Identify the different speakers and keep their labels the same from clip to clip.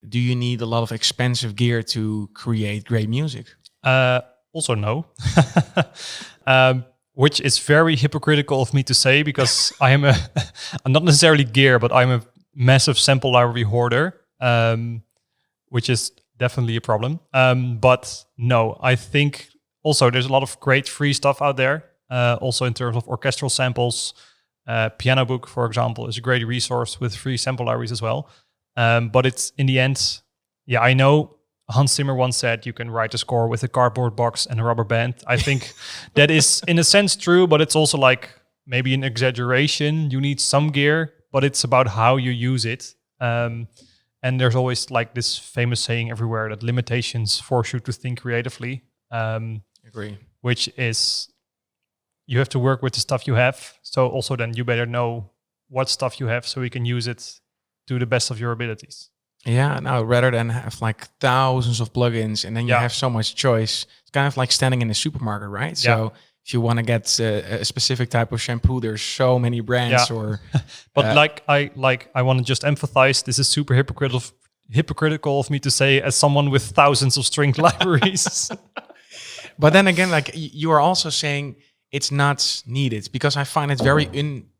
Speaker 1: do you need a lot of expensive gear to create great music?
Speaker 2: Also no. Which is very hypocritical of me to say, because I am I'm not necessarily gear, but I'm a massive sample library hoarder, which is definitely a problem. But no, I think also there's a lot of great free stuff out there. Also in terms of orchestral samples, Piano Book, for example, is a great resource with free sample libraries as well. But it's in the end, I know Hans Zimmer once said you can write a score with a cardboard box and a rubber band. I think that is in a sense true, but it's also like maybe an exaggeration. You need some gear, but it's about how you use it. And there's always like this famous saying everywhere that limitations force you to think creatively.
Speaker 1: Agree.
Speaker 2: Which is you have to work with the stuff you have. So also then you better know what stuff you have so you can use it to the best of your abilities.
Speaker 1: Yeah, no, rather than have like thousands of plugins and then you have so much choice. It's kind of like standing in a supermarket, right? So if you want to get a specific type of shampoo, there's so many brands. Or
Speaker 2: but I want to just emphasize, this is super hypocritical of me to say as someone with thousands of string libraries.
Speaker 1: But then again, like you are also saying it's not needed, because I find it very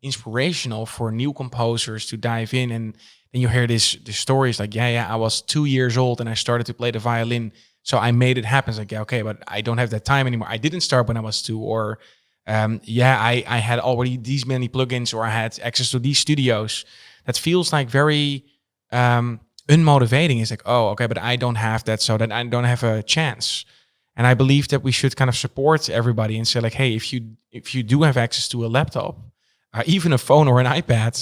Speaker 1: inspirational for new composers to dive in, and then you hear the stories like, I was 2 years old and I started to play the violin, so I made it happen. It's like, okay, but I don't have that time anymore. I didn't start when I was 2, or I had already these many plugins, or I had access to these studios. That feels like very unmotivating. It's like, oh, okay, but I don't have that, so that I don't have a chance. And I believe that we should kind of support everybody and say like, hey, if you do have access to a laptop, even a phone or an iPad,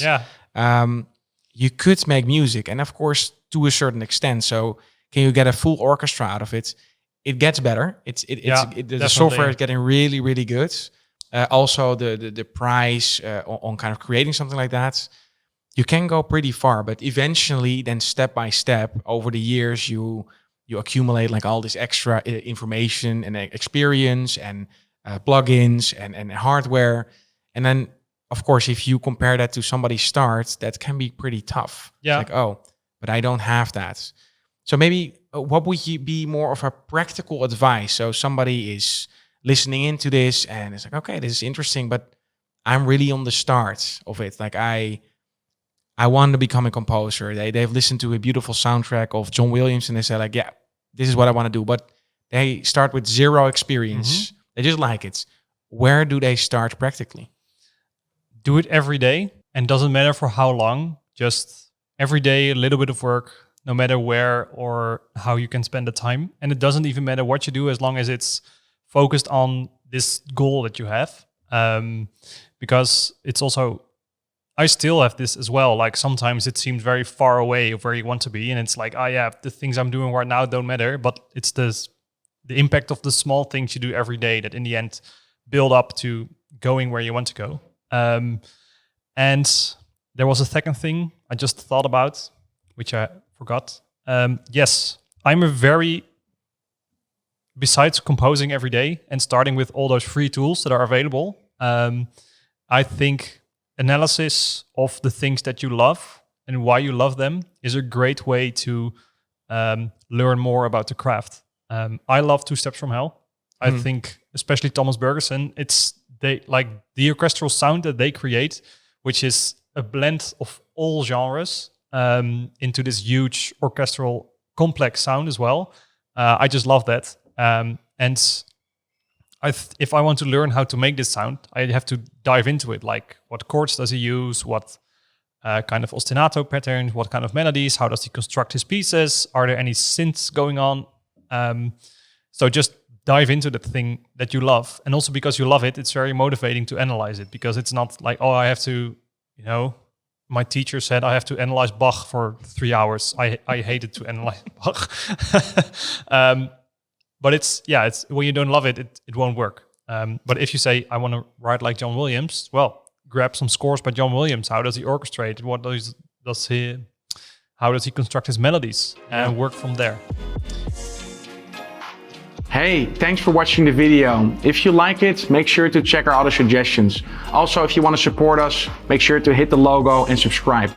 Speaker 1: you could make music. And of course, to a certain extent. So can you get a full orchestra out of it? It gets better. The software is getting really, really good. Also, the price on kind of creating something like that, you can go pretty far. But eventually, then step by step, over the years, you accumulate like all this extra information and experience and plugins and hardware. And then, of course, if you compare that to somebody's start, that can be pretty tough. Yeah. It's like, oh, but I don't have that. So maybe what would be more of a practical advice? So somebody is listening into this and it's like, okay, this is interesting, but I'm really on the start of it. Like I want to become a composer. They've listened to a beautiful soundtrack of John Williams and they say like, yeah, this is what I want to do. But they start with zero experience. Mm-hmm. They just like it. Where do they start practically?
Speaker 2: Do it every day, and doesn't matter for how long. Just every day, a little bit of work, no matter where or how you can spend the time. And it doesn't even matter what you do as long as it's focused on this goal that you have. Because it's also, I still have this as well. Like sometimes it seems very far away of where you want to be. And it's like, the things I'm doing right now don't matter. But it's the impact of the small things you do every day that in the end build up to going where you want to go. And there was a second thing I just thought about, which I forgot. Yes, besides composing every day and starting with all those free tools that are available, I think analysis of the things that you love and why you love them is a great way to learn more about the craft. I love Two Steps from Hell. I think, especially Thomas Bergerson, the orchestral sound that they create, which is a blend of all genres into this huge orchestral complex sound as well. I just love that. And if I want to learn how to make this sound, I have to dive into it. Like, what chords does he use? What kind of ostinato patterns? What kind of melodies? How does he construct his pieces? Are there any synths going on? So just dive into the thing that you love. And also because you love it, it's very motivating to analyze it, because it's not like, oh, I have to, my teacher said I have to analyze Bach for 3 hours. I hated to analyze Bach. But it's when you don't love it, it won't work. But if you say, I want to write like John Williams, well, grab some scores by John Williams. How does he orchestrate? How does he construct his melodies? And work from there.
Speaker 1: Hey, thanks for watching the video. If you like it, make sure to check our other suggestions. Also, if you want to support us, make sure to hit the logo and subscribe.